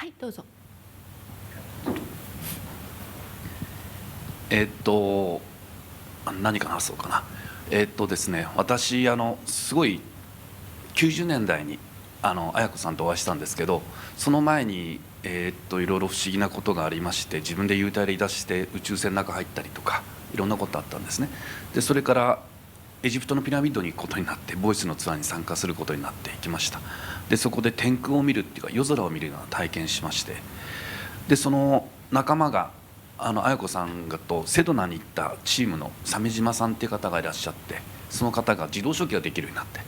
はい、どうぞ。何か話そうかな。ですね、私すごい90年代に綾子さんとお会いしたんですけど、その前にいろいろ不思議なことがありまして、自分で幽体離脱して宇宙船の中入ったりとかいろんなことあったんですね。でそれからエジプトのピラミッドに行くことになって、ボイスのツアーに参加することになっていきました。でそこで天空を見るっていうか夜空を見るような体験しまして、でその仲間が綾子さんがとセドナに行ったチームの鮫島さんっていう方がいらっしゃって、その方が自動書記ができるようになって、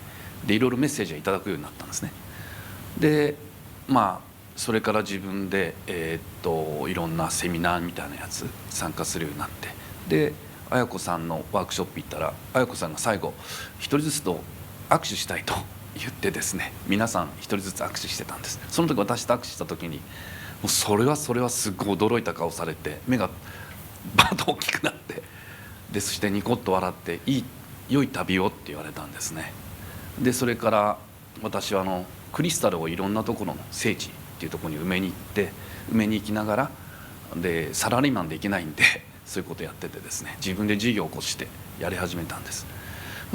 でいろいろメッセージをいただくようになったんですね。でそれから自分で、いろんなセミナーみたいなやつ参加するようになって、で綾子さんのワークショップ行ったら、綾子さんが最後一人ずつと握手したいと言ってですね、皆さん一人ずつ握手してたんです。その時私と握手した時に、もうそれはすっごい驚いた顔されて、目がバッと大きくなって、でそしてニコッと笑って「良い旅を」って言われたんですね。でそれから私はクリスタルをいろんなところの聖地っていうところに埋めに行きながら、でサラリーマンできないんでそういうことやっててですね、自分で事業を起こしてやり始めたんです。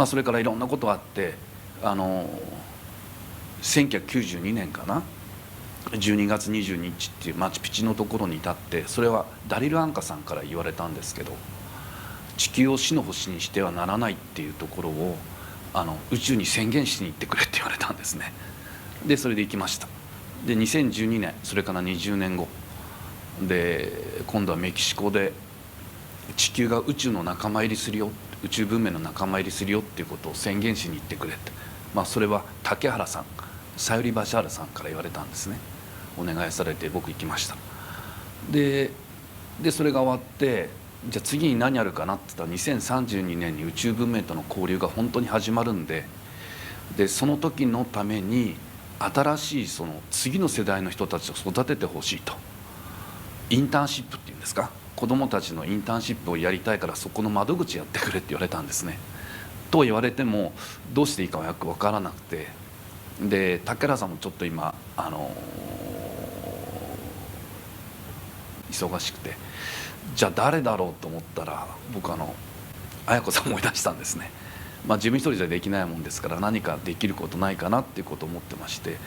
それからいろんなことがあって、1992年かな、12月22日っていうマチュピチュのところに立って、それはダリル・アンカさんから言われたんですけど、地球を死の星にしてはならないっていうところを宇宙に宣言しに行ってくれって言われたんですね。でそれで行きました。で2012年、それから20年後で、今度はメキシコで地球が宇宙の仲間入りするよ、宇宙文明の仲間入りするよっていうことを宣言しに行ってくれって、それは竹原さん、サユリ・バシャールさんから言われたんですね。お願いされて僕行きました。でそれが終わって、じゃあ次に何やるかなって言ったら、2032年に宇宙文明との交流が本当に始まるんで、その時のために新しいその次の世代の人たちを育ててほしいと、インターンシップっていうんですか、子どもたちのインターンシップをやりたいから、そこの窓口やってくれって言われたんですね。と言われてもどうしていいかはよく分からなくて、で竹原さんもちょっと今忙しくて、じゃあ誰だろうと思ったら、僕綾子さん思い出したんですね。自分一人じゃできないもんですから、何かできることないかなっていうことを思ってまして、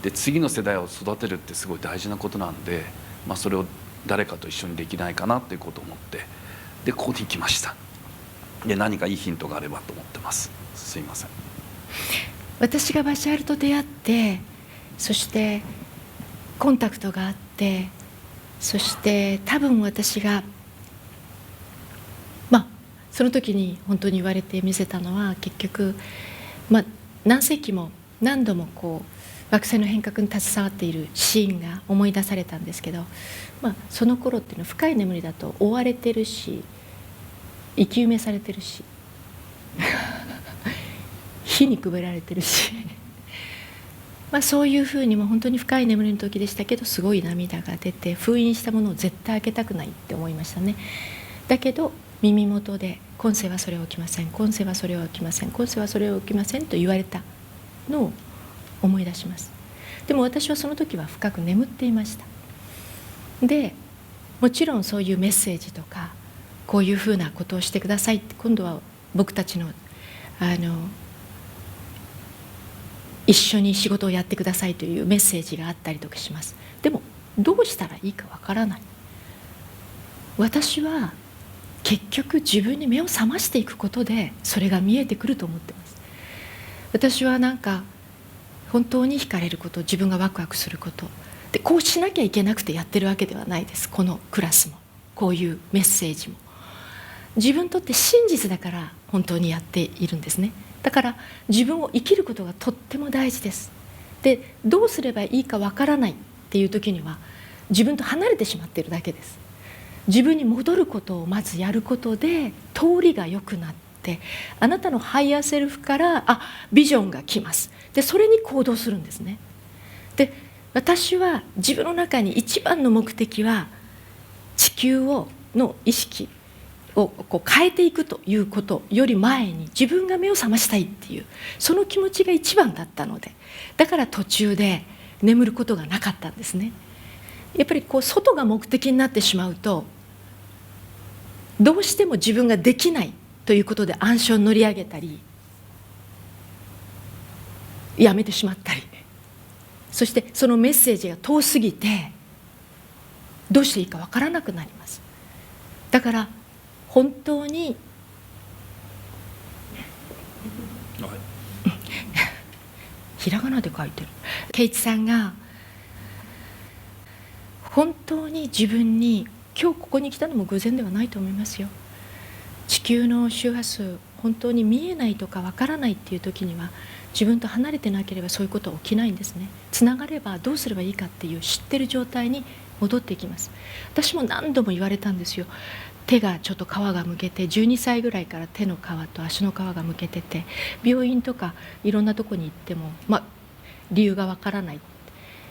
で次の世代を育てるってすごい大事なことなんで、それを誰かと一緒にできないかなっていうことを思って、でここに来ました。で何かいいヒントがあればと思ってます。すいません。私がバシャールと出会って、そしてコンタクトがあって、そして多分私がその時に本当に言われて見せたのは、結局何世紀も何度も惑星の変革に携わっているシーンが思い出されたんですけど、その頃っていうのは深い眠りだと追われてるし、生き埋めされてるし火にくべられてるしそういうふうにも本当に深い眠りの時でしたけど、すごい涙が出て、封印したものを絶対開けたくないって思いましたね。だけど耳元で「今世はそれは起きません、今世はそれは起きません、今世はそれは起きません」と言われたのを思い出します。でも私はその時は深く眠っていました。でもちろんそういうメッセージとか、こういうふうなことをしてくださいって、今度は僕たちの一緒に仕事をやってくださいというメッセージがあったりとかします。でもどうしたらいいかわからない。私は結局自分に目を覚ましていくことでそれが見えてくると思ってます。私は本当に惹かれること、自分がワクワクすることで、こうしなきゃいけなくてやってるわけではないです。このクラスもこういうメッセージも自分にとって真実だから本当にやっているんですね。だから自分を生きることがとっても大事です。でどうすればいいかわからないっていう時には、自分と離れてしまっているだけです。自分に戻ることをまずやることで通りが良くなって、あなたのハイヤーセルフからビジョンが来ます。でそれに行動するんですね。で私は自分の中に一番の目的は、地球の意識を変えていくということより前に、自分が目を覚ましたいっていうその気持ちが一番だったので、だから途中で眠ることがなかったんですね。やっぱりこう外が目的になってしまうと、どうしても自分ができないということで暗礁に乗り上げたり、やめてしまったり、そしてそのメッセージが遠すぎてどうしていいかわからなくなります。だから本当にひらがなで書いてる圭一さんが本当に自分に、今日ここに来たのも偶然ではないと思いますよ。地球の周波数本当に見えないとかわからないっていう時には、自分と離れてなければそういうことは起きないんですね。つながればどうすればいいかっていう知ってる状態に戻っていきます。私も何度も言われたんですよ。手がちょっと皮がむけて、12歳ぐらいから手の皮と足の皮がむけてて、病院とかいろんなとこに行っても、理由がわからない、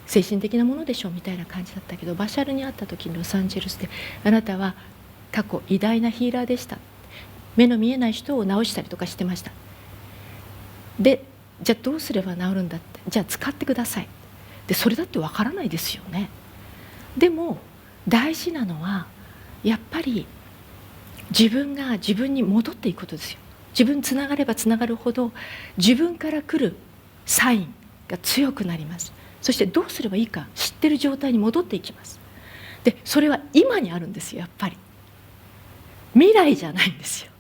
精神的なものでしょうみたいな感じだったけど、バシャルに会った時にロサンゼルスで、あなたは過去偉大なヒーラーでした、目の見えない人を治したりとかしてました。でじゃあどうすれば治るんだって、じゃあ使ってください。でそれだってわからないですよね。でも大事なのはやっぱり自分が自分に戻っていくことですよ。自分つながればつながるほど自分から来るサインが強くなります。そしてどうすればいいか知ってる状態に戻っていきます。でそれは今にあるんですよ。やっぱり未来じゃないんですよ。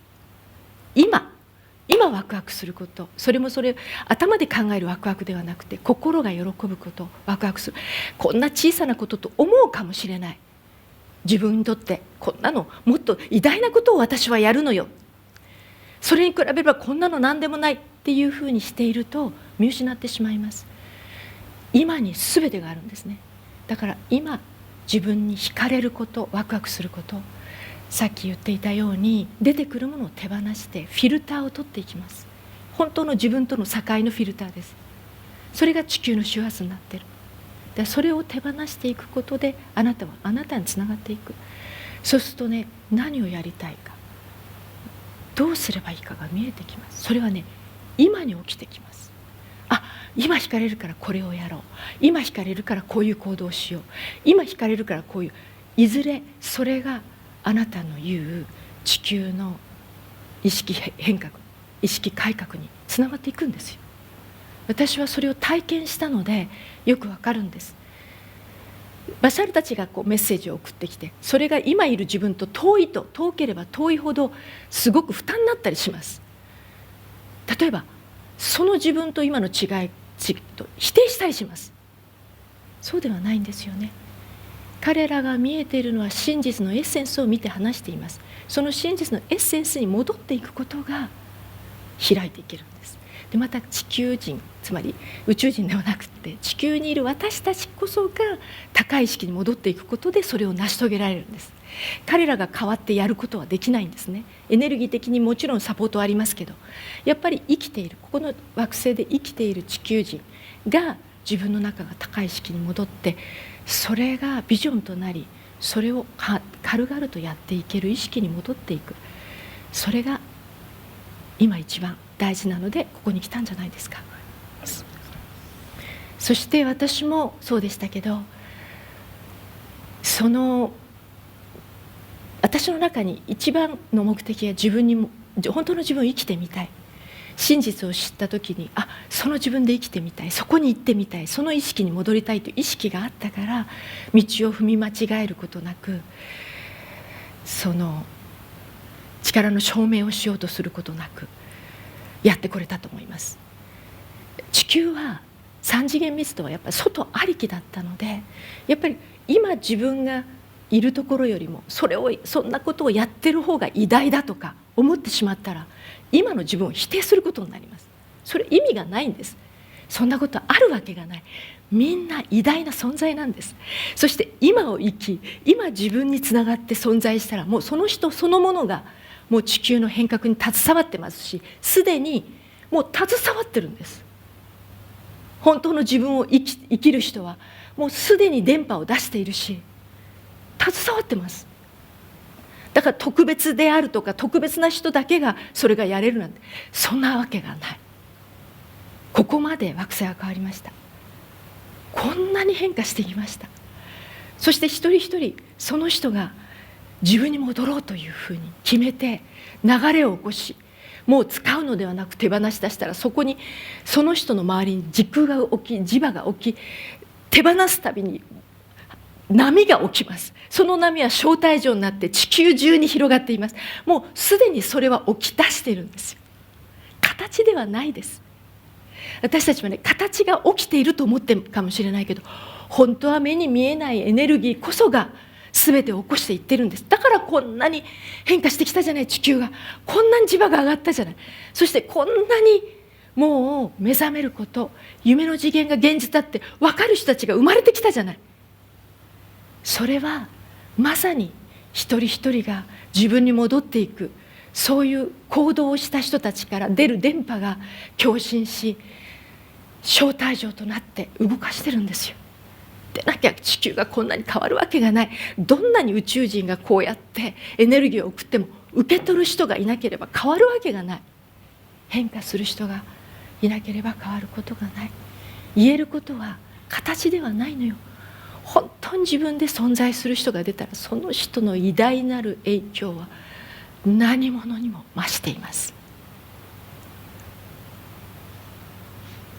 今ワクワクすること、それも頭で考えるワクワクではなくて、心が喜ぶこと、ワクワクする、こんな小さなことと思うかもしれない。自分にとってこんなのもっと偉大なことを私はやるのよ、それに比べればこんなの何でもないっていうふうにしていると見失ってしまいます。今に全てがあるんですね。だから今自分に惹かれること、ワクワクすること、さっき言っていたように出てくるものを手放してフィルターを取っていきます。本当の自分との境のフィルターです。それが地球の周波数になっている。でそれを手放していくことであなたはあなたにつながっていく。そうするとね、何をやりたいか、どうすればいいかが見えてきます。それはね、今に起きてきます。今惹かれるからこれをやろう、今惹かれるからこういう行動をしよう、今惹かれるからこういう、いずれそれがあなたの言う地球の意識変革、意識改革につながっていくんですよ。私はそれを体験したのでよくわかるんです。バシャルたちがメッセージを送ってきて、それが今いる自分と遠ければ遠いほどすごく負担になったりします。例えばその自分と今の違いと否定したりします。そうではないんですよね。彼らが見えているのは真実のエッセンスを見て話しています。その真実のエッセンスに戻っていくことが開いていけるんです。でまた地球人、つまり宇宙人ではなくて地球にいる私たちこそが高い意識に戻っていくことでそれを成し遂げられるんです。彼らが変わってやることはできないんですね。エネルギー的にもちろんサポートはありますけど、やっぱり生きている、ここの惑星で生きている地球人が自分の中が高い意識に戻って、それがビジョンとなり、それを軽々とやっていける意識に戻っていく、それが今一番大事なのでここに来たんじゃないですか。そして私もそうでしたけど、私の中に一番の目的は自分にも本当の自分を生きてみたい、真実を知った時にその自分で生きてみたい、そこに行ってみたい、その意識に戻りたいという意識があったから、道を踏み間違えることなく、その力の証明をしようとすることなくやってこれたと思います。地球は三次元密度はやっぱり外ありきだったので、やっぱり今自分がいるところよりもそんなことをやってる方が偉大だとか思ってしまったら、今の自分を否定することになります。それ意味がないんです。そんなことあるわけがない。みんな偉大な存在なんです。そして今を生き、今自分につながって存在したら、もうその人そのものがもう地球の変革に携わってますし、すでにもう携わってるんです。本当の自分を生きる人はもうすでに電波を出しているし、携わってます。だから特別であるとか特別な人だけがそれがやれるなんて、そんなわけがない。ここまで惑星は変わりました。こんなに変化してきました。そして一人一人その人が自分に戻ろうというふうに決めて流れを起こし、もう使うのではなく手放し出したら、そこにその人の周りに時空が起き、磁場が起き、手放すたびに波が起きます。その波は小帯状になって地球中に広がっています。もうすでにそれは起き出しているんですよ。形ではないです。私たちはね、形が起きていると思ってるかもしれないけど、本当は目に見えないエネルギーこそが全てを起こしていってるんです。だからこんなに変化してきたじゃない、地球が。こんなに磁場が上がったじゃない。そしてこんなにもう目覚めること、夢の次元が現実だって分かる人たちが生まれてきたじゃない。それはまさに一人一人が自分に戻っていく、そういう行動をした人たちから出る電波が共振し、小帯状となって動かしてるんですよ。でなきゃ地球がこんなに変わるわけがない。どんなに宇宙人がこうやってエネルギーを送っても受け取る人がいなければ変わるわけがない。変化する人がいなければ変わることがない。言えることは形ではないのよ。本当に自分で存在する人が出たら、その人の偉大なる影響は何者にも増しています。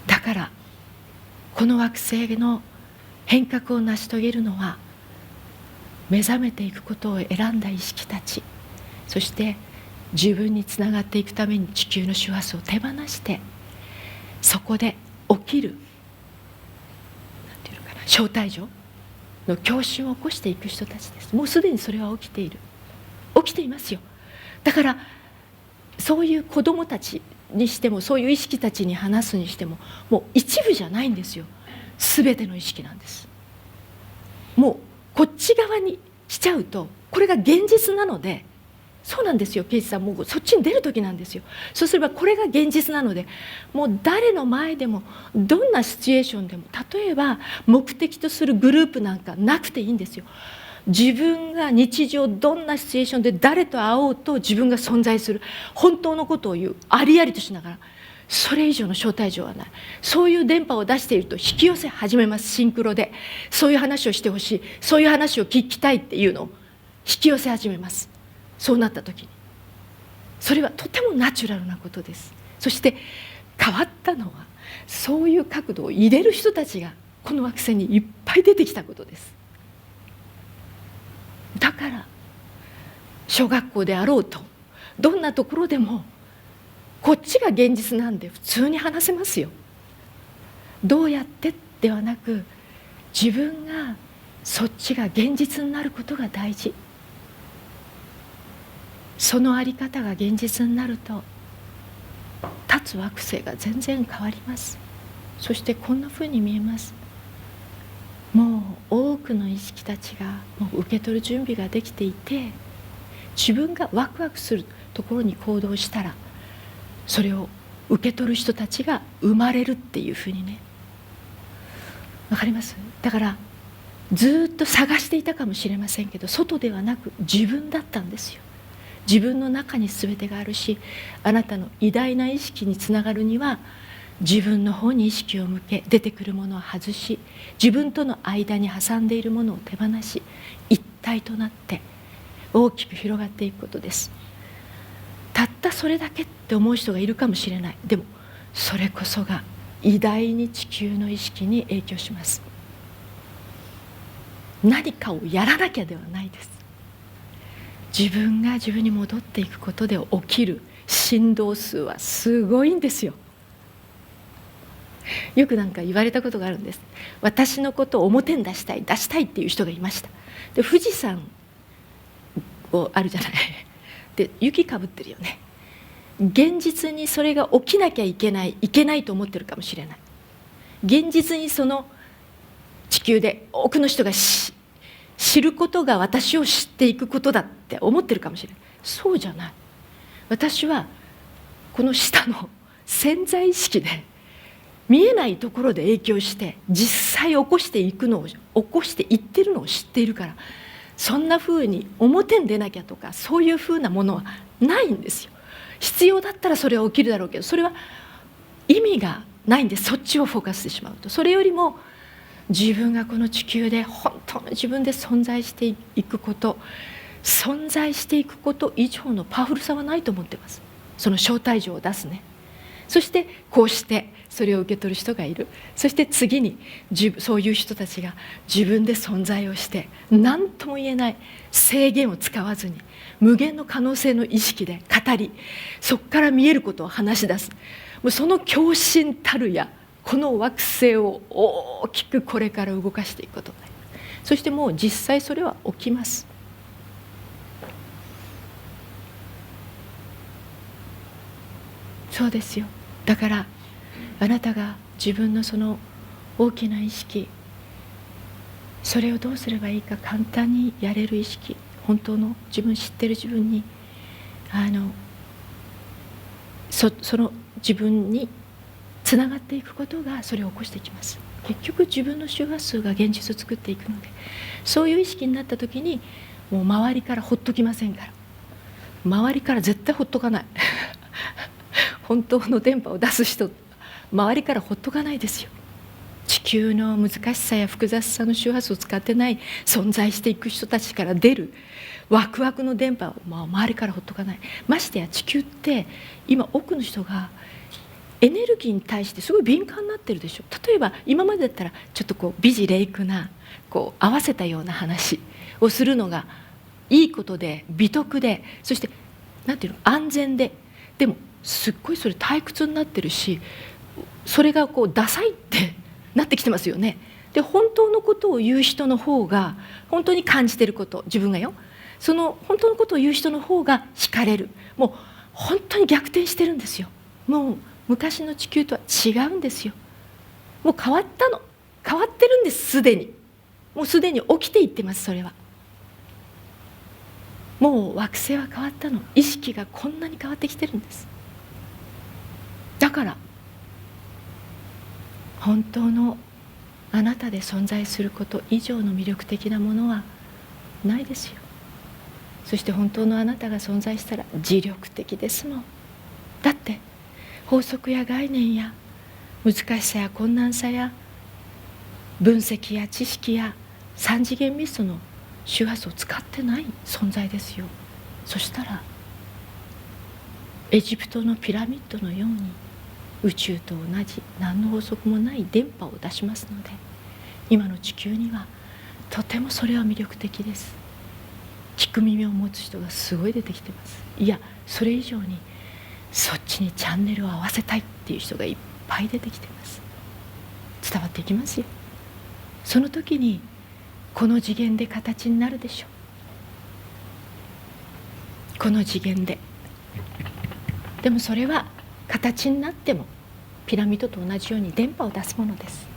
だからこの惑星の変革を成し遂げるのは、目覚めていくことを選んだ意識たち、そして自分につながっていくために地球の周波数を手放して、そこで起きる、なんていうのかな、小帯状の共振を起こしていく人たちです。もうすでにそれは起きている、起きていますよ。だからそういう子どもたちにしても、そういう意識たちに話すにしても、もう一部じゃないんですよ。全ての意識なんです。もうこっち側にしちゃうと、これが現実なので、そうなんですよ、ケイジさん、もうそっちに出る時なんですよ。そうすればこれが現実なので、もう誰の前でもどんなシチュエーションでも、例えば目的とするグループなんかなくていいんですよ。自分が日常どんなシチュエーションで誰と会おうと自分が存在する、本当のことを言う、ありありとしながら、それ以上の招待状はない。そういう電波を出していると引き寄せ始めます。シンクロでそういう話をしてほしい、そういう話を聞きたいっていうのを引き寄せ始めます。そうなった時に、それはとてもナチュラルなことです。そして変わったのは、そういう角度を入れる人たちがこの惑星にいっぱい出てきたことです。だから小学校であろうと、どんなところでもこっちが現実なんで普通に話せますよ。どうやってではなく、自分がそっちが現実になることが大事。その在り方が現実になると、立つ惑星が全然変わります。そしてこんなふうに見えます。もう多くの意識たちがもう受け取る準備ができていて、自分がワクワクするところに行動したら、それを受け取る人たちが生まれるっていうふうにね、わかります？だからずっと探していたかもしれませんけど、外ではなく自分だったんですよ。自分の中に全てがあるし、あなたの偉大な意識につながるには、自分の方に意識を向け、出てくるものを外し、自分との間に挟んでいるものを手放し、一体となって大きく広がっていくことです。たったそれだけって思う人がいるかもしれない。でもそれこそが偉大に地球の意識に影響します。何かをやらなきゃではないです。自分が自分に戻っていくことで起きる振動数はすごいんですよ。よくなんか言われたことがあるんです。私のことを表に出したいっていう人がいました。で、富士山をあるじゃない。で、雪かぶってるよね。現実にそれが起きなきゃいけないと思ってるかもしれない。現実にその地球で多くの人が知ることが私を知っていくことだって思ってるかもしれない。そうじゃない。私はこの下の潜在意識で見えないところで影響して、実際起こしていってるのを知っているから、そんなふうに表に出なきゃとか、そういうふうなものはないんですよ。必要だったらそれは起きるだろうけど、それは意味がないんで、そっちをフォーカスしてしまうと。それよりも自分がこの地球で本当の自分で存在していくこと、存在していくこと以上のパワフルさはないと思っています。その招待状を出すね。そしてこうしてそれを受け取る人がいる。そして次にそういう人たちが自分で存在をして何とも言えない制限を使わずに無限の可能性の意識で語り、そこから見えることを話し出す。もうその狂信たるやこの惑星を大きくこれから動かしていくことになります。そしてもう実際それは起きます。そうですよ。だからあなたが自分のその大きな意識、それをどうすればいいか簡単にやれる意識、本当の自分、知ってる自分にその自分につながっていくことがそれを起こしていきます。結局自分の周波数が現実を作っていくので、そういう意識になった時にもう周りからほっときませんから。周りから絶対ほっとかない本当の電波を出す人、周りからほっとかないですよ。地球の難しさや複雑さの周波数を使ってない存在していく人たちから出るワクワクの電波を周りからほっとかない。ましてや地球って今多くの人がエネルギーに対してすごい敏感になってるでしょ。例えば今までだったらちょっとこう美辞麗句なこう合わせたような話をするのがいいことで美徳で、そしてなんていうの、安全で、でもすっごいそれ退屈になってるし、それがこうダサいってなってきてますよね。で本当のことを言う人の方が本当に感じてること、自分がよ、その本当のことを言う人の方が惹かれる。もう本当に逆転してるんですよ。もう昔の地球とは違うんですよ。もう変わったの、変わってるんです。すでにもうすでに起きていってます。それはもう惑星は変わったの。意識がこんなに変わってきてるんです。だから本当のあなたで存在すること以上の魅力的なものはないですよ。そして本当のあなたが存在したら自力的ですもん。だって法則や概念や難しさや困難さや分析や知識や三次元ミストの周波数を使ってない存在ですよ。そしたらエジプトのピラミッドのように宇宙と同じ何の法則もない電波を出しますので、今の地球にはとてもそれは魅力的です。聞く耳を持つ人がすごい出てきてます。いやそれ以上にそっちにチャンネルを合わせたいっていう人がいっぱい出てきてます。伝わっていきますよ。その時にこの次元で形になるでしょう。この次元で。でもそれは形になってもピラミッドと同じように電波を出すものです。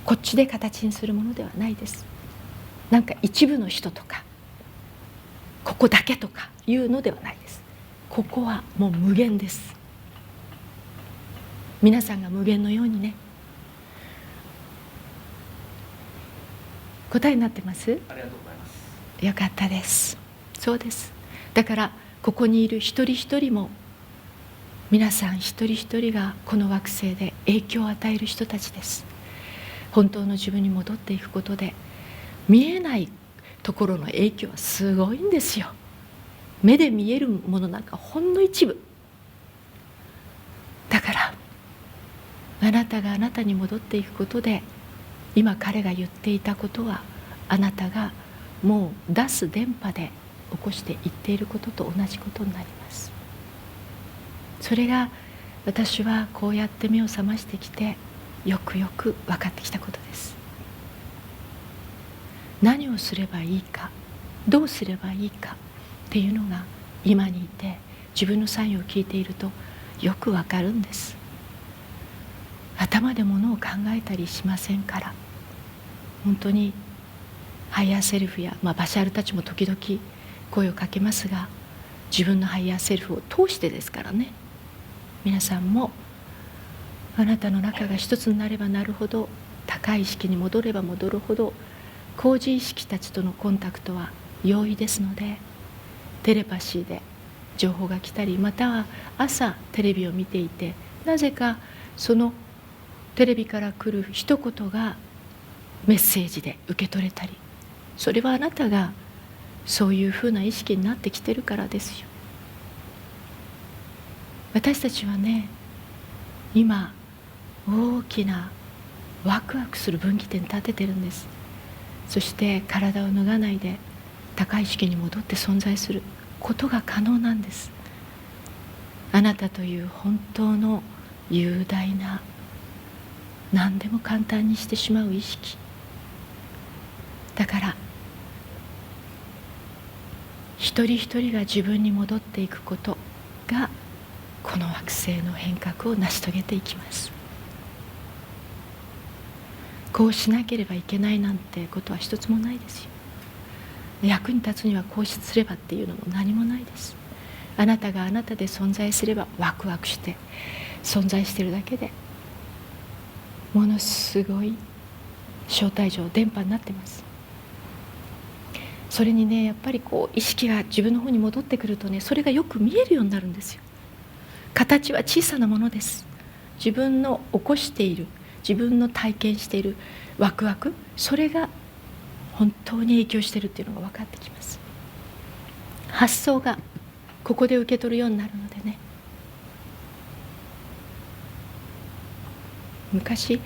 こっちで形にするものではないです。なんか一部の人とかここだけとかいうのではないです。ここはもう無限です。皆さんが無限のようにね。答えになってます？ありがとうございます。よかったです。そうです。だからここにいる一人一人も皆さん一人一人がこの惑星で影響を与える人たちです。本当の自分に戻っていくことで見えないところの影響はすごいんですよ。目で見えるものなんかほんの一部だから、あなたがあなたに戻っていくことで今彼が言っていたことはあなたがもう出す電波で起こしていっていることと同じことになります。それが私はこうやって目を覚ましてきてよくよく分かってきたことです。何をすればいいか、どうすればいいかっていうのが今にいて自分のサインを聞いているとよく分かるんです。頭でものを考えたりしませんから。本当にハイヤーセルフや、バシャールたちも時々声をかけますが、自分のハイヤーセルフを通してですからね。皆さんもあなたの中が一つになればなるほど、高い意識に戻れば戻るほど高次意識たちとのコンタクトは容易ですので、テレパシーで情報が来たり、または朝テレビを見ていてなぜかそのテレビから来る一言がメッセージで受け取れたり、それはあなたがそういうふうな意識になってきてるからですよ。私たちはね、今大きなワクワクする分岐点に立ててるんです。そして体を脱がないで高い意識に戻って存在することが可能なんです。あなたという本当の雄大な、何でも簡単にしてしまう意識だから、一人一人が自分に戻っていくことがこの惑星の変革を成し遂げていきます。こうしなければいけないなんてことは一つもないですよ。役に立つにはこうすればっていうのも何もないです。あなたがあなたで存在すれば、ワクワクして存在しているだけでものすごい招待状、電波になってます。それにね、やっぱりこう意識が自分の方に戻ってくるとね、それがよく見えるようになるんですよ。形は小さなものです。自分の起こしている、自分の体験しているワクワク、それが本当に影響しているっていうのが分かってきます。発想がここで受け取るようになるのでね。昔、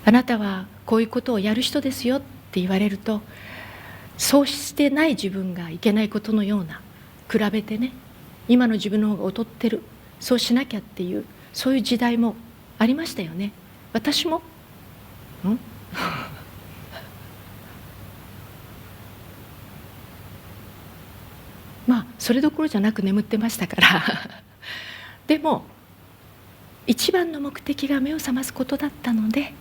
あなたはこういうことをやる人ですよって言われると、そうしてない自分がいけないことのような、比べてね、今の自分の方が劣ってる、そうしなきゃっていう、そういう時代もありましたよね。私もまあそれどころじゃなく眠ってましたからでも一番の目的が目を覚ますことだったので、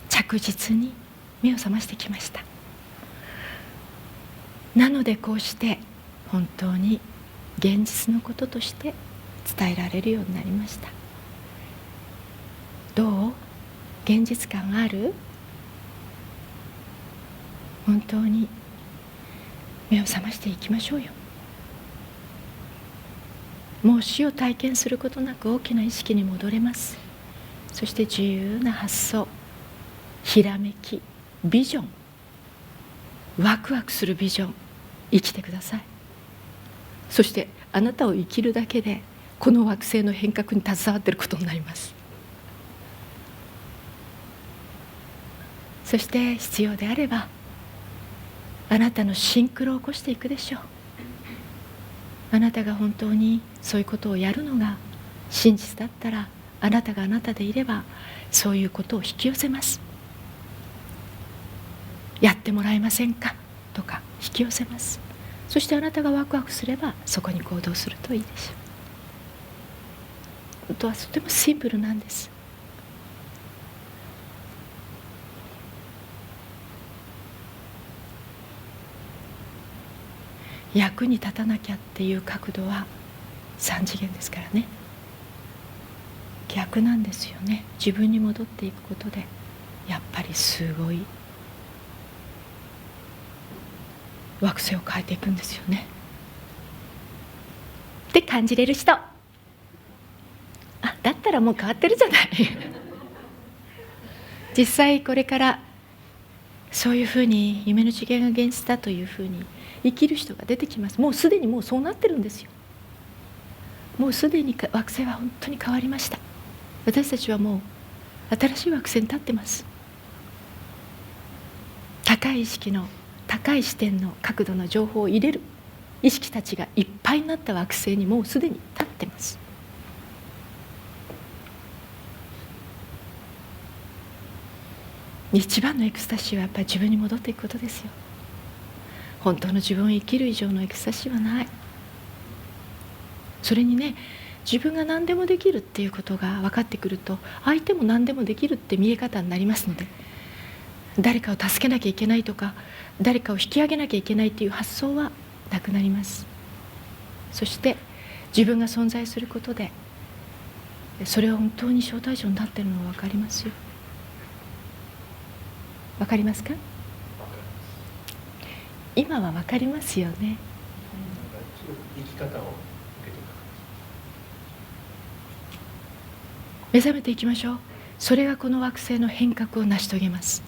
着実に目を覚ましてきました。なのでこうして本当に現実のこととして伝えられるようになりました。どう？現実感ある？本当に目を覚ましていきましょうよ。もう死を体験することなく大きな意識に戻れます。そして自由な発想、ひらめき、ビジョン、ワクワクするビジョン、生きてください。そしてあなたを生きるだけでこの惑星の変革に携わっていることになります。そして必要であればあなたのシンクロを起こしていくでしょう。あなたが本当にそういうことをやるのが真実だったら、あなたがあなたでいればそういうことを引き寄せます。やってもらえませんかとか引き寄せます。そしてあなたがワクワクすればそこに行動するといいでしょう。本当はとてもシンプルなんです。役に立たなきゃっていう角度は3次元ですからね。逆なんですよね。自分に戻っていくことでやっぱりすごい惑星を変えていくんですよねって感じれる人、だったらもう変わってるじゃない実際これからそういうふうに夢の次元が現実だというふうに生きる人が出てきます。もうすでにもうそうなってるんですよ。もうすでに惑星は本当に変わりました。私たちはもう新しい惑星に立ってます。高い意識の高い視点の角度の情報を入れる意識たちがいっぱいになった惑星にもうすでに立ってます。一番のエクスタシーはやっぱり自分に戻っていくことですよ。本当の自分を生きる以上のエクスタシーはない。それにね、自分が何でもできるっていうことが分かってくると、相手も何でもできるって見え方になりますので、誰かを助けなきゃいけないとか、誰かを引き上げなきゃいけないっていう発想はなくなります。そして自分が存在することで、それは本当に招待状になっているのが分かりますよ。分かりますか？今は分かりますよね。生き方を受けてた。目覚めていきましょう。それがこの惑星の変革を成し遂げます。